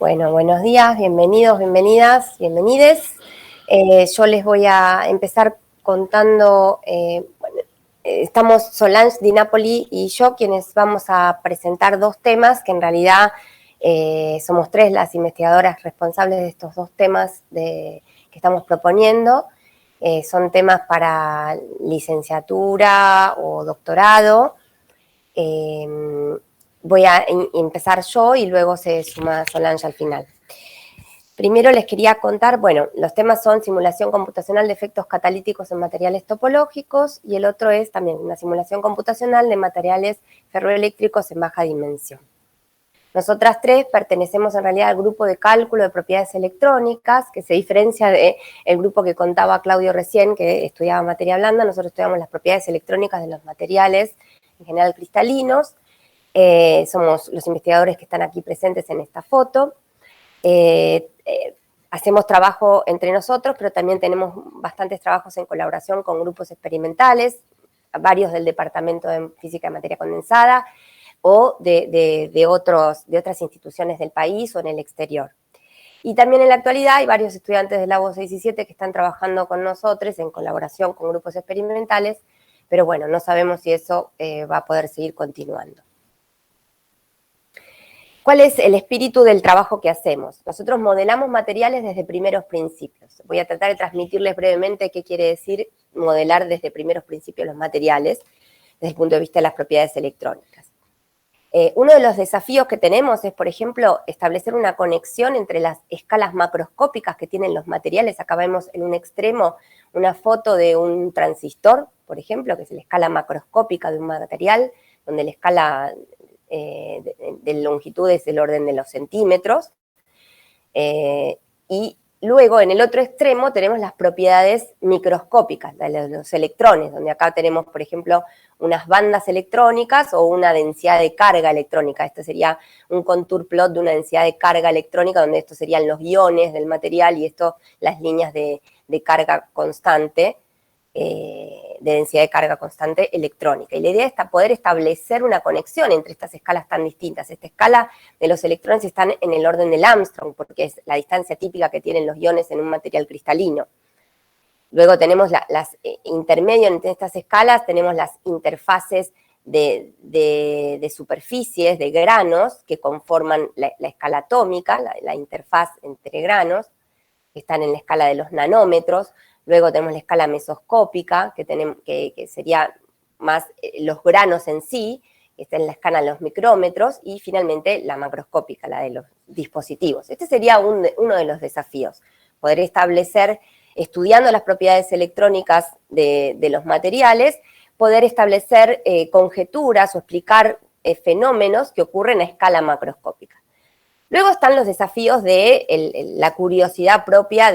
Bueno, buenos días, bienvenidos, bienvenidas, bienvenides. Yo les voy a empezar contando, estamos Solange Di Napoli y yo quienes vamos a presentar dos temas que en realidad somos tres las investigadoras responsables de estos dos temas que estamos proponiendo. Son temas para licenciatura o doctorado. Voy a empezar yo y luego se suma Solange al final. Primero les quería contar, bueno, los temas son simulación computacional de efectos catalíticos en materiales topológicos y el otro es también una simulación computacional de materiales ferroeléctricos en baja dimensión. Nosotras tres pertenecemos en realidad al grupo de cálculo de propiedades electrónicas, que se diferencia del grupo que contaba Claudio recién, que estudiaba materia blanda. Nosotros estudiamos las propiedades electrónicas de los materiales, en general cristalinos. Somos los investigadores que están aquí presentes en esta foto. Hacemos trabajo entre nosotros, pero también tenemos bastantes trabajos en colaboración con grupos experimentales, varios del Departamento de Física de Materia Condensada, o de otras instituciones del país o en el exterior. Y también en la actualidad hay varios estudiantes del Labo 6 y 7 que están trabajando con nosotros en colaboración con grupos experimentales, pero bueno, no sabemos si eso va a poder seguir continuando. ¿Cuál es el espíritu del trabajo que hacemos? Nosotros modelamos materiales desde primeros principios. Voy a tratar de transmitirles brevemente qué quiere decir modelar desde primeros principios los materiales, desde el punto de vista de las propiedades electrónicas. Uno de los desafíos que tenemos es, por ejemplo, establecer una conexión entre las escalas macroscópicas que tienen los materiales. Acá vemos en un extremo una foto de un transistor, por ejemplo, que es la escala macroscópica de un material, donde la escala de longitud es el orden de los centímetros. Y luego, en el otro extremo, tenemos las propiedades microscópicas de los electrones, donde acá tenemos, por ejemplo, unas bandas electrónicas o una densidad de carga electrónica. Este sería un contour plot de una densidad de carga electrónica, donde estos serían los iones del material y esto las líneas de carga constante, de densidad de carga constante electrónica. Y la idea es poder establecer una conexión entre estas escalas tan distintas. Esta escala de los electrones están en el orden del Armstrong, porque es la distancia típica que tienen los iones en un material cristalino. Luego tenemos las intermedios entre estas escalas, tenemos las interfaces de superficies, de granos, que conforman la escala atómica, la interfaz entre granos, que están en la escala de los nanómetros. Luego tenemos la escala mesoscópica, que sería más los granos en sí, que está en la escala de los micrómetros, y finalmente la macroscópica, la de los dispositivos. Este sería uno de los desafíos, poder establecer, estudiando las propiedades electrónicas de los materiales, poder establecer conjeturas o explicar fenómenos que ocurren a escala macroscópica. Luego están los desafíos de la curiosidad propia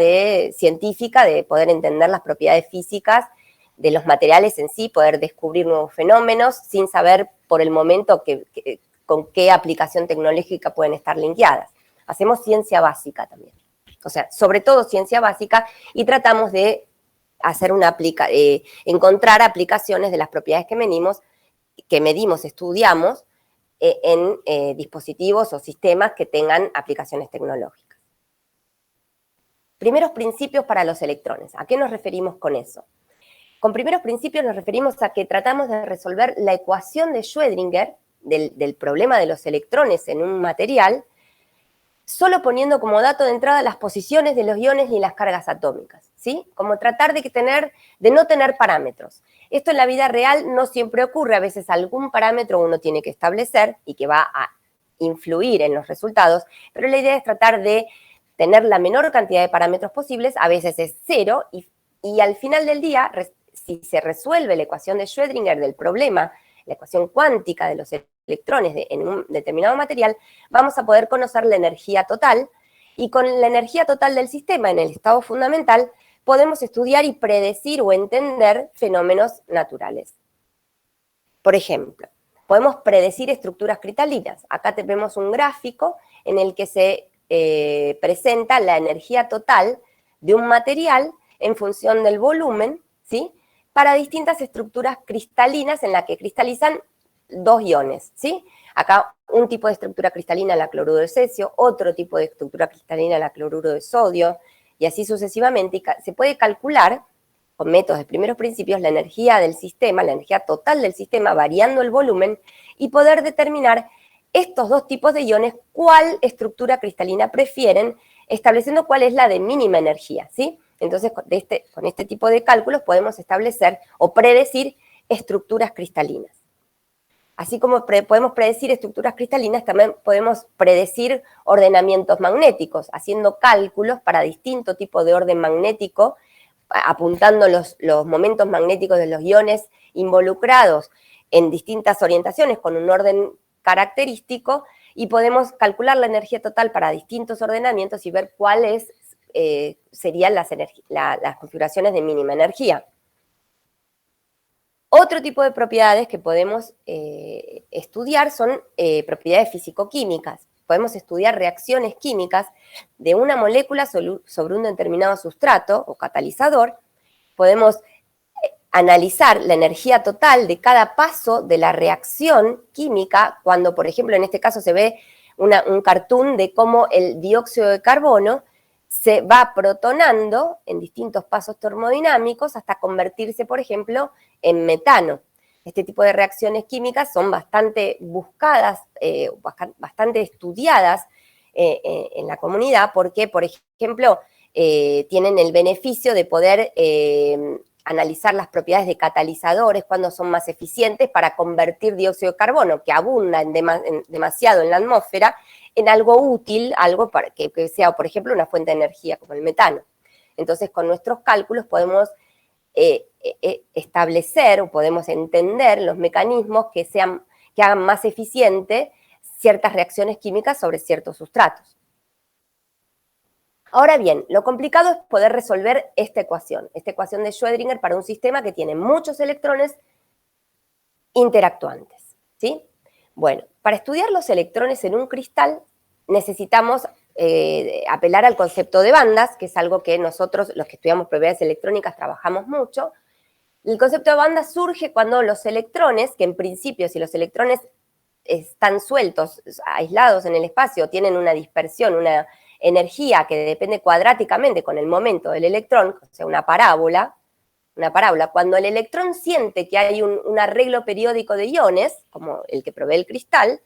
científica de poder entender las propiedades físicas de los materiales en sí, poder descubrir nuevos fenómenos sin saber por el momento con qué aplicación tecnológica pueden estar linkeadas. Hacemos ciencia básica también, o sea, sobre todo ciencia básica, y tratamos de hacer encontrar aplicaciones de las propiedades que medimos, estudiamos, en dispositivos o sistemas que tengan aplicaciones tecnológicas. Primeros principios para los electrones. ¿A qué nos referimos con eso? Con primeros principios nos referimos a que tratamos de resolver la ecuación de Schrödinger del problema de los electrones en un material, solo poniendo como dato de entrada las posiciones de los iones y las cargas atómicas, ¿sí? Como tratar de no tener parámetros. Esto en la vida real no siempre ocurre, a veces algún parámetro uno tiene que establecer y que va a influir en los resultados, pero la idea es tratar de tener la menor cantidad de parámetros posibles, a veces es cero, y al final del día, si se resuelve la ecuación de Schrödinger del problema, la ecuación cuántica de los electrones en un determinado material, vamos a poder conocer la energía total, y con la energía total del sistema en el estado fundamental, podemos estudiar y predecir o entender fenómenos naturales. Por ejemplo, podemos predecir estructuras cristalinas. Acá vemos un gráfico en el que se presenta la energía total de un material en función del volumen, ¿sí?, para distintas estructuras cristalinas en las que cristalizan dos iones, ¿sí? Acá un tipo de estructura cristalina, la cloruro de cesio, otro tipo de estructura cristalina, la cloruro de sodio, y así sucesivamente. Y se puede calcular, con métodos de primeros principios, la energía del sistema, la energía total del sistema, variando el volumen, y poder determinar estos dos tipos de iones, cuál estructura cristalina prefieren, estableciendo cuál es la de mínima energía, ¿sí? Entonces, con este tipo de cálculos podemos establecer o predecir estructuras cristalinas. Así como podemos predecir estructuras cristalinas, también podemos predecir ordenamientos magnéticos, haciendo cálculos para distinto tipo de orden magnético, apuntando los momentos magnéticos de los iones involucrados en distintas orientaciones con un orden característico, y podemos calcular la energía total para distintos ordenamientos y ver cuáles serían las configuraciones de mínima energía. Otro tipo de propiedades que podemos estudiar son propiedades físico-químicas. Podemos estudiar reacciones químicas de una molécula sobre un determinado sustrato o catalizador. Podemos analizar la energía total de cada paso de la reacción química, cuando, por ejemplo, en este caso se ve un cartoon de cómo el dióxido de carbono se va protonando en distintos pasos termodinámicos hasta convertirse, por ejemplo, en metano. Este tipo de reacciones químicas son bastante buscadas, bastante estudiadas en la comunidad, porque, por ejemplo, tienen el beneficio de poder analizar las propiedades de catalizadores, cuando son más eficientes para convertir dióxido de carbono, que abunda demasiado en la atmósfera, en algo útil, algo para que sea, por ejemplo, una fuente de energía como el metano. Entonces, con nuestros cálculos podemos establecer o podemos entender los mecanismos que hagan más eficiente ciertas reacciones químicas sobre ciertos sustratos. Ahora bien, lo complicado es poder resolver esta ecuación de Schrödinger para un sistema que tiene muchos electrones interactuantes, ¿sí? Bueno, para estudiar los electrones en un cristal necesitamos apelar al concepto de bandas, que es algo que nosotros, los que estudiamos propiedades electrónicas, trabajamos mucho. El concepto de bandas surge cuando los electrones, que en principio, si los electrones están sueltos, aislados en el espacio, tienen una dispersión, una energía que depende cuadráticamente con el momento del electrón, o sea, una parábola, cuando el electrón siente que hay un arreglo periódico de iones, como el que provee el cristal,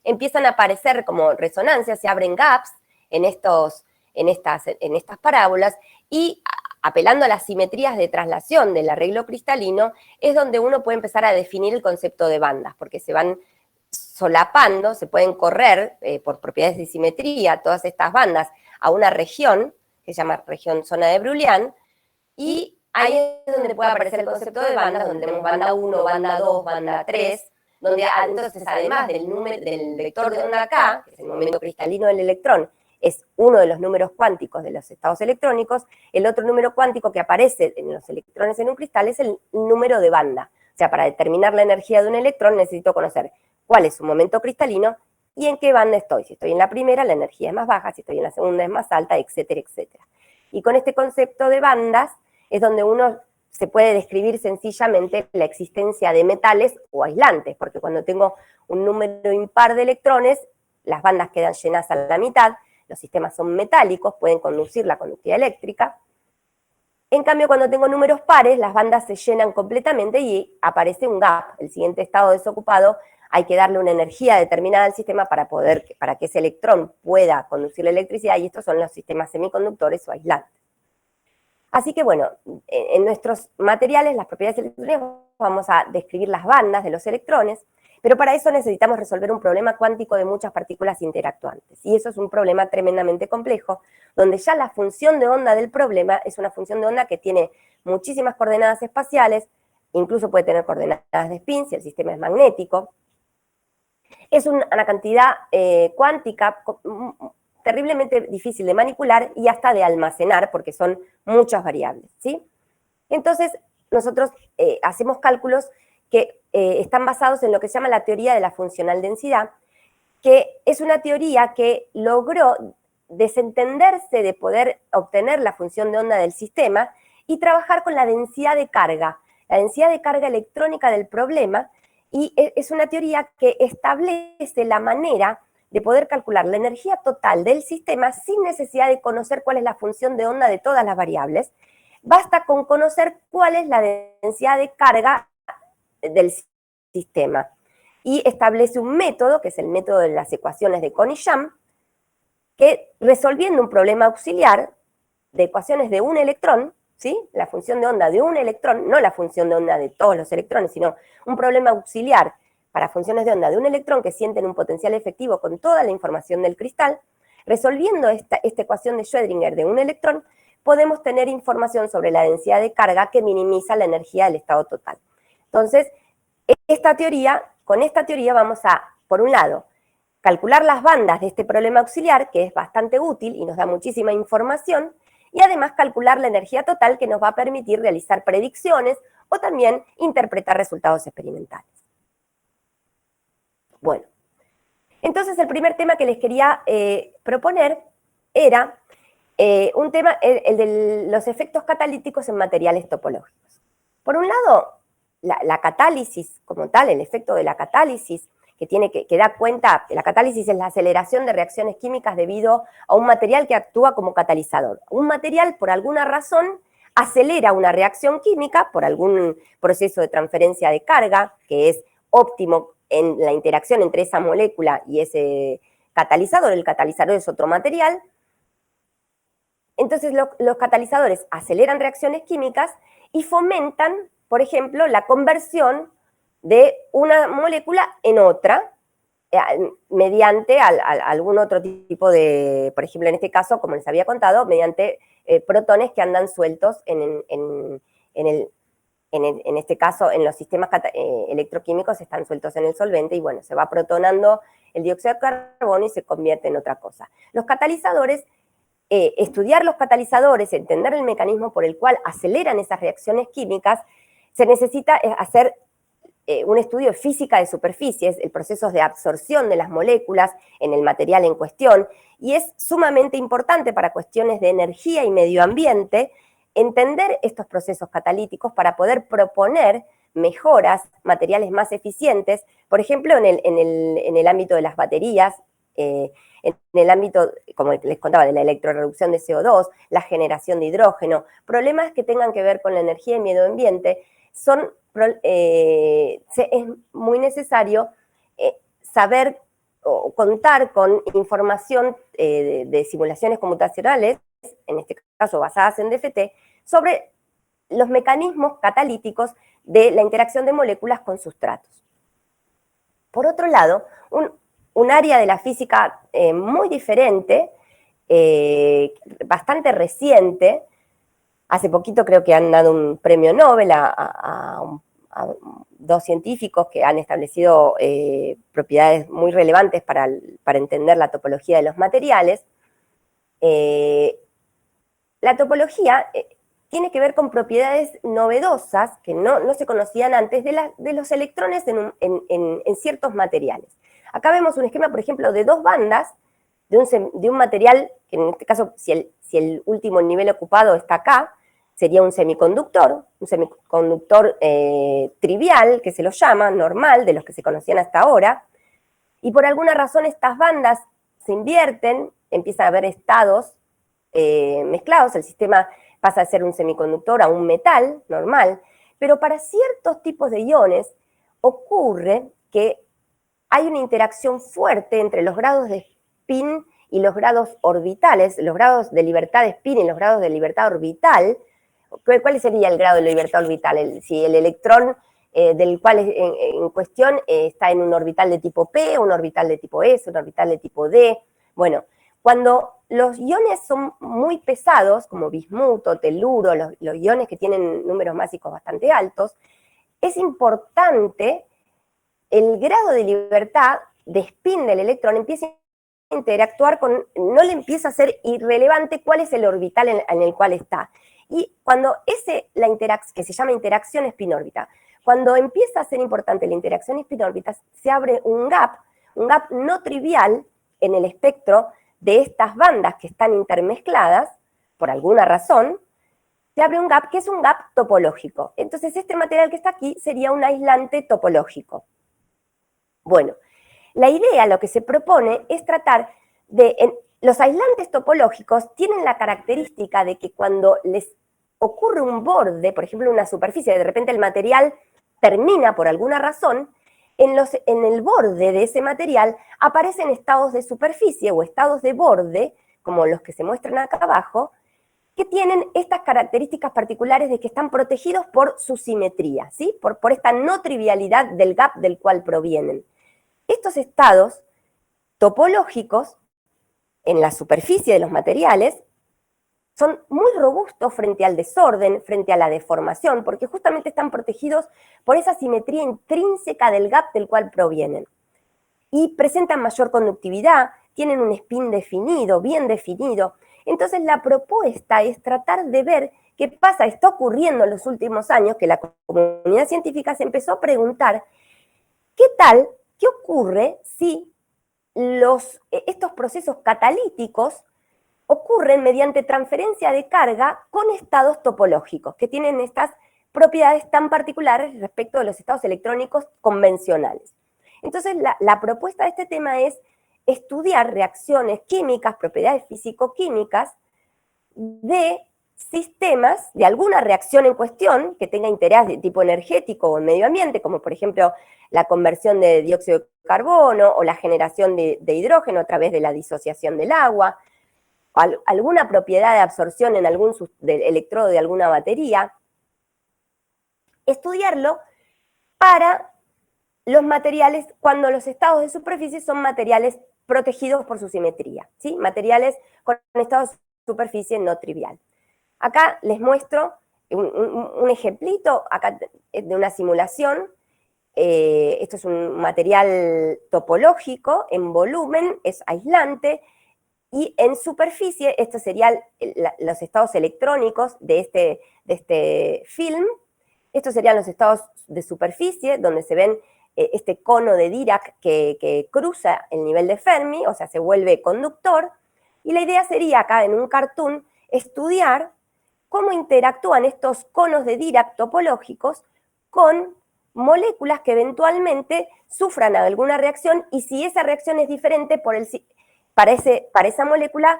empiezan a aparecer como resonancias, se abren gaps en estas parábolas, y apelando a las simetrías de traslación del arreglo cristalino, es donde uno puede empezar a definir el concepto de bandas, porque se van solapando, se pueden correr por propiedades de simetría todas estas bandas a una región, que se llama región zona de Bruglian, y ahí es donde puede aparecer el concepto de bandas, donde tenemos banda 1, banda 2, banda 3, donde entonces además del vector de onda K, que es el momento cristalino del electrón, es uno de los números cuánticos de los estados electrónicos, el otro número cuántico que aparece en los electrones en un cristal es el número de banda. O sea, para determinar la energía de un electrón necesito conocer cuál es su momento cristalino y en qué banda estoy. Si estoy en la primera, la energía es más baja, si estoy en la segunda es más alta, etcétera, etcétera. Y con este concepto de bandas es donde uno se puede describir sencillamente la existencia de metales o aislantes, porque cuando tengo un número impar de electrones, las bandas quedan llenas a la mitad, los sistemas son metálicos, pueden conducir la conductividad eléctrica. En cambio, cuando tengo números pares, las bandas se llenan completamente y aparece un gap, el siguiente estado desocupado. Hay que darle una energía determinada al sistema para que ese electrón pueda conducir la electricidad, y estos son los sistemas semiconductores o aislantes. Así que bueno, en nuestros materiales, las propiedades electrónicas, vamos a describir las bandas de los electrones, pero para eso necesitamos resolver un problema cuántico de muchas partículas interactuantes, y eso es un problema tremendamente complejo, donde ya la función de onda del problema es una función de onda que tiene muchísimas coordenadas espaciales, incluso puede tener coordenadas de spin si el sistema es magnético. Es una cantidad cuántica terriblemente difícil de manipular y hasta de almacenar, porque son muchas variables, ¿sí? Entonces, nosotros hacemos cálculos que están basados en lo que se llama la teoría de la funcional densidad, que es una teoría que logró desentenderse de poder obtener la función de onda del sistema y trabajar con la densidad de carga electrónica del problema, y es una teoría que establece la manera de poder calcular la energía total del sistema sin necesidad de conocer cuál es la función de onda de todas las variables. Basta con conocer cuál es la densidad de carga del sistema. Y establece un método, que es el método de las ecuaciones de Conisham, que resolviendo un problema auxiliar de ecuaciones de un electrón, ¿sí? La función de onda de un electrón, no la función de onda de todos los electrones, sino un problema auxiliar para funciones de onda de un electrón que sienten un potencial efectivo con toda la información del cristal, resolviendo esta ecuación de Schrödinger de un electrón, podemos tener información sobre la densidad de carga que minimiza la energía del estado total. Entonces, con esta teoría vamos a, por un lado, calcular las bandas de este problema auxiliar, que es bastante útil y nos da muchísima información, y además calcular la energía total que nos va a permitir realizar predicciones o también interpretar resultados experimentales. Bueno, entonces el primer tema que les quería proponer era un tema, el de los efectos catalíticos en materiales topológicos. Por un lado, la catálisis como tal, el efecto de la catálisis, que da cuenta, la catálisis es la aceleración de reacciones químicas debido a un material que actúa como catalizador. Un material, por alguna razón, acelera una reacción química por algún proceso de transferencia de carga, que es óptimo en la interacción entre esa molécula y ese catalizador. El catalizador es otro material. Entonces, los catalizadores aceleran reacciones químicas y fomentan, por ejemplo, la conversión de una molécula en otra, mediante algún otro tipo de, por ejemplo, en este caso, como les había contado, mediante protones que andan sueltos en este caso, en los sistemas electroquímicos están sueltos en el solvente y bueno, se va protonando el dióxido de carbono y se convierte en otra cosa. Los catalizadores, estudiar los catalizadores, entender el mecanismo por el cual aceleran esas reacciones químicas, se necesita hacer un estudio de física de superficies, el proceso de absorción de las moléculas en el material en cuestión, y es sumamente importante para cuestiones de energía y medio ambiente entender estos procesos catalíticos para poder proponer mejoras, materiales más eficientes, por ejemplo, en el ámbito de las baterías, en el ámbito, como les contaba, de la electrorreducción de CO2, la generación de hidrógeno, problemas que tengan que ver con la energía y medio ambiente, es muy necesario saber o contar con información de simulaciones computacionales, en este caso basadas en DFT, sobre los mecanismos catalíticos de la interacción de moléculas con sustratos. Por otro lado, un área de la física muy diferente, bastante reciente, hace poquito creo que han dado un premio Nobel a dos científicos que han establecido propiedades muy relevantes para entender la topología de los materiales. La topología tiene que ver con propiedades novedosas que no se conocían antes de los electrones en ciertos materiales. Acá vemos un esquema, por ejemplo, de dos bandas de un material, que en este caso, si el último nivel ocupado está acá, sería un semiconductor trivial, que se lo llama, normal, de los que se conocían hasta ahora, y por alguna razón estas bandas se invierten, empieza a haber estados mezclados, el sistema pasa de ser un semiconductor a un metal normal, pero para ciertos tipos de iones ocurre que hay una interacción fuerte entre los grados de spin y los grados orbitales, los grados de libertad de spin y los grados de libertad orbital. ¿Cuál sería el grado de libertad orbital? Si el electrón del cual en cuestión está en un orbital de tipo P, un orbital de tipo S, un orbital de tipo D. Bueno, cuando los iones son muy pesados, como bismuto, teluro, los iones que tienen números másicos bastante altos, es importante el grado de libertad de spin del electrón empieza a interactuar con, no le empieza a ser irrelevante cuál es el orbital en el cual está. Y cuando la interacción, que se llama interacción spin-órbita, cuando empieza a ser importante la interacción spin-órbita, se abre un gap no trivial en el espectro de estas bandas que están intermezcladas, por alguna razón, se abre un gap que es un gap topológico. Entonces este material que está aquí sería un aislante topológico. Bueno, la idea, lo que se propone, es tratar de... los aislantes topológicos tienen la característica de que cuando les ocurre un borde, por ejemplo una superficie, de repente el material termina por alguna razón, en el borde de ese material aparecen estados de superficie o estados de borde, como los que se muestran acá abajo, que tienen estas características particulares de que están protegidos por su simetría, ¿sí? por esta no trivialidad del gap del cual provienen. Estos estados topológicos en la superficie de los materiales son muy robustos frente al desorden, frente a la deformación, porque justamente están protegidos por esa simetría intrínseca del gap del cual provienen. Y presentan mayor conductividad, tienen un spin definido, bien definido. Entonces la propuesta es tratar de ver qué pasa, está ocurriendo en los últimos años, que la comunidad científica se empezó a preguntar, ¿qué ocurre si estos procesos catalíticos ocurren mediante transferencia de carga con estados topológicos, que tienen estas propiedades tan particulares respecto de los estados electrónicos convencionales? Entonces, la propuesta de este tema es estudiar reacciones químicas, propiedades físico-químicas de sistemas, de alguna reacción en cuestión que tenga interés de tipo energético o en medio ambiente, como por ejemplo la conversión de dióxido de carbono o la generación de hidrógeno a través de la disociación del agua, alguna propiedad de absorción en algún electrodo de alguna batería, estudiarlo para los materiales cuando los estados de superficie son materiales protegidos por su simetría, ¿sí? Materiales con estados de superficie no trivial. Acá les muestro un ejemplito acá de una simulación. Esto es un material topológico en volumen, es aislante, y en superficie, estos serían los estados electrónicos de este film. Estos serían los estados de superficie, donde se ven este cono de Dirac que cruza el nivel de Fermi, o sea, se vuelve conductor. Y la idea sería acá en un cartoon estudiar cómo interactúan estos conos de Dirac topológicos con moléculas que eventualmente sufran alguna reacción, y si esa reacción es diferente para esa molécula,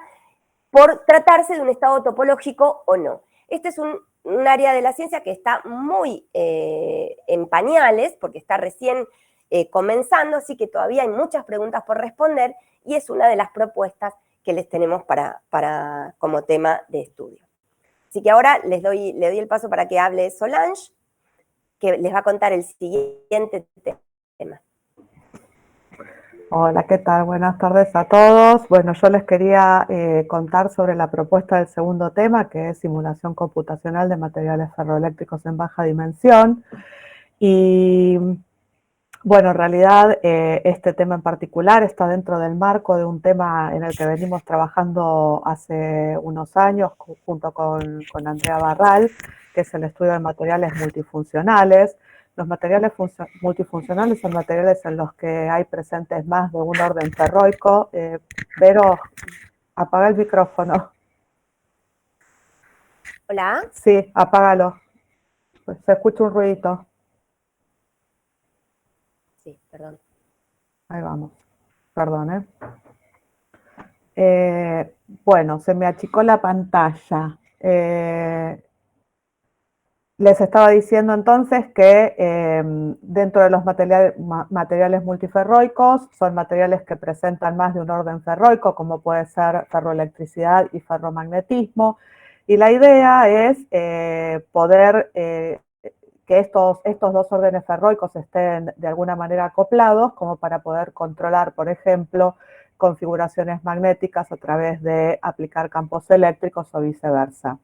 por tratarse de un estado topológico o no. Este es un área de la ciencia que está muy en pañales, porque está recién comenzando, así que todavía hay muchas preguntas por responder, y es una de las propuestas que les tenemos como tema de estudio. Así que ahora le doy el paso para que hable Solange, que les va a contar el siguiente tema. Hola, ¿qué tal? Buenas tardes a todos. Bueno, yo les quería contar sobre la propuesta del segundo tema, que es simulación computacional de materiales ferroeléctricos en baja dimensión. Y bueno, en realidad este tema en particular está dentro del marco de un tema en el que venimos trabajando hace unos años junto con Andrea Barral, que es el estudio de materiales multifuncionales. Los materiales multifuncionales son materiales en los que hay presentes más de un orden ferroico. Vero, apaga el micrófono. ¿Hola? Sí, apágalo. Pues se escucha un ruidito. Sí, perdón. Ahí vamos. Perdón, bueno, se me achicó la pantalla. Les estaba diciendo entonces que dentro de los materiales multiferroicos son materiales que presentan más de un orden ferroico, como puede ser ferroelectricidad y ferromagnetismo, y la idea es poder que estos dos órdenes ferroicos estén de alguna manera acoplados, como para poder controlar, por ejemplo, configuraciones magnéticas a través de aplicar campos eléctricos o viceversa.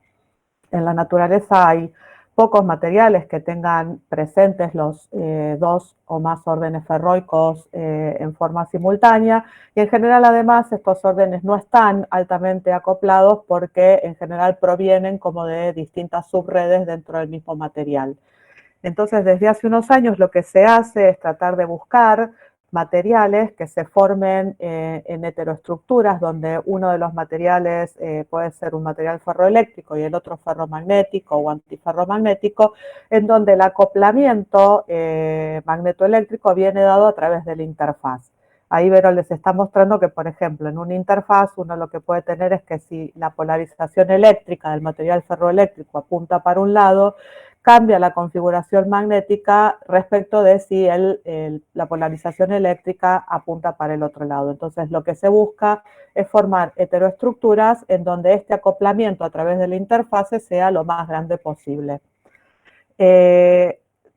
En la naturaleza hay pocos materiales que tengan presentes los dos o más órdenes ferroicos en forma simultánea, y en general además estos órdenes no están altamente acoplados porque en general provienen como de distintas subredes dentro del mismo material. Entonces, desde hace unos años lo que se hace es tratar de buscar materiales que se formen en heteroestructuras, donde uno de los materiales puede ser un material ferroeléctrico y el otro ferromagnético o antiferromagnético, en donde el acoplamiento magnetoeléctrico viene dado a través de la interfaz. Ahí Vero les está mostrando que, por ejemplo, en una interfaz uno lo que puede tener es que si la polarización eléctrica del material ferroeléctrico apunta para un lado, cambia la configuración magnética respecto de si la polarización eléctrica apunta para el otro lado. Entonces, lo que se busca es formar heteroestructuras en donde este acoplamiento a través de la interfase sea lo más grande posible.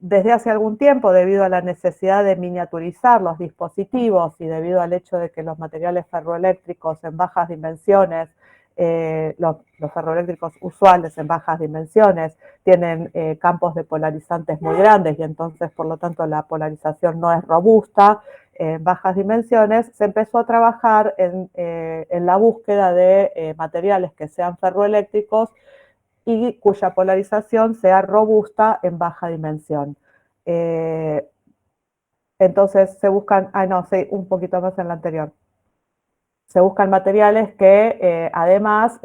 Desde hace algún tiempo, debido a la necesidad de miniaturizar los dispositivos y debido al hecho de que los materiales ferroeléctricos en bajas dimensiones, los ferroeléctricos usuales en bajas dimensiones, tienen campos de polarizantes muy grandes y entonces, por lo tanto, la polarización no es robusta en bajas dimensiones, se empezó a trabajar en la búsqueda de materiales que sean ferroeléctricos y cuya polarización sea robusta en baja dimensión. Entonces se buscan, no, sí, un poquito más en la anterior. Se buscan materiales que además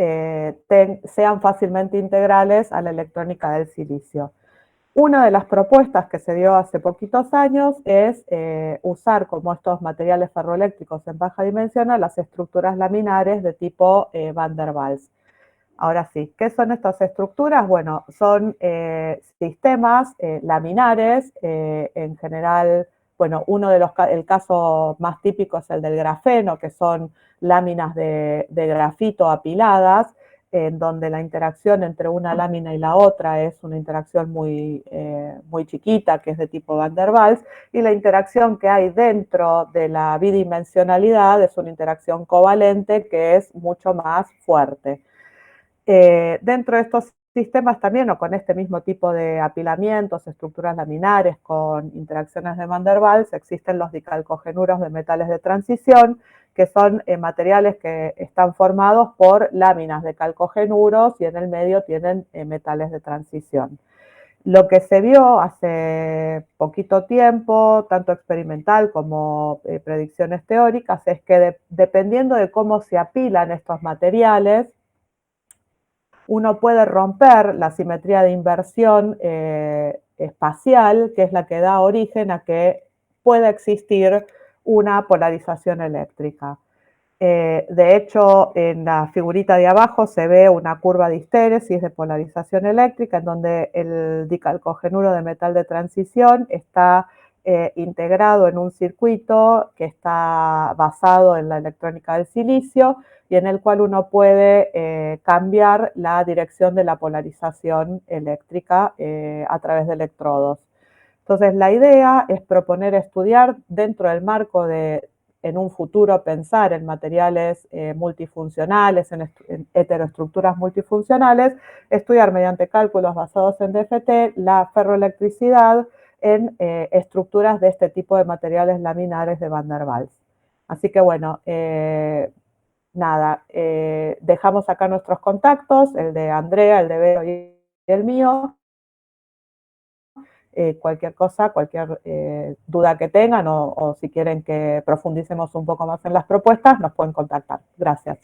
sean fácilmente integrales a la electrónica del silicio. Una de las propuestas que se dio hace poquitos años es usar como estos materiales ferroeléctricos en baja dimensión a las estructuras laminares de tipo Van der Waals. Ahora sí, ¿qué son estas estructuras? Bueno, son sistemas laminares, en general, bueno, el caso más típico es el del grafeno, que son láminas de grafito apiladas, en donde la interacción entre una lámina y la otra es una interacción muy chiquita, que es de tipo Van der Waals, y la interacción que hay dentro de la bidimensionalidad es una interacción covalente que es mucho más fuerte. Dentro de estos sistemas también, o con este mismo tipo de apilamientos, estructuras laminares con interacciones de Van der Waals, existen los dicalcogenuros de metales de transición, que son materiales que están formados por láminas de calcogenuros y en el medio tienen metales de transición. Lo que se vio hace poquito tiempo, tanto experimental como predicciones teóricas, es que dependiendo de cómo se apilan estos materiales, uno puede romper la simetría de inversión espacial, que es la que da origen a que pueda existir una polarización eléctrica. De hecho, en la figurita de abajo se ve una curva de histéresis de polarización eléctrica en donde el dicalcogenuro de metal de transición está integrado en un circuito que está basado en la electrónica del silicio y en el cual uno puede cambiar la dirección de la polarización eléctrica a través de electrodos. Entonces, la idea es proponer estudiar dentro del marco de, en un futuro, pensar en materiales multifuncionales, en heteroestructuras multifuncionales, estudiar mediante cálculos basados en DFT la ferroelectricidad en estructuras de este tipo de materiales laminares de Van der Waals. Así que bueno, nada, dejamos acá nuestros contactos, el de Andrea, el de Vero y el mío. Cualquier cosa, cualquier duda que tengan o si quieren que profundicemos un poco más en las propuestas, nos pueden contactar. Gracias.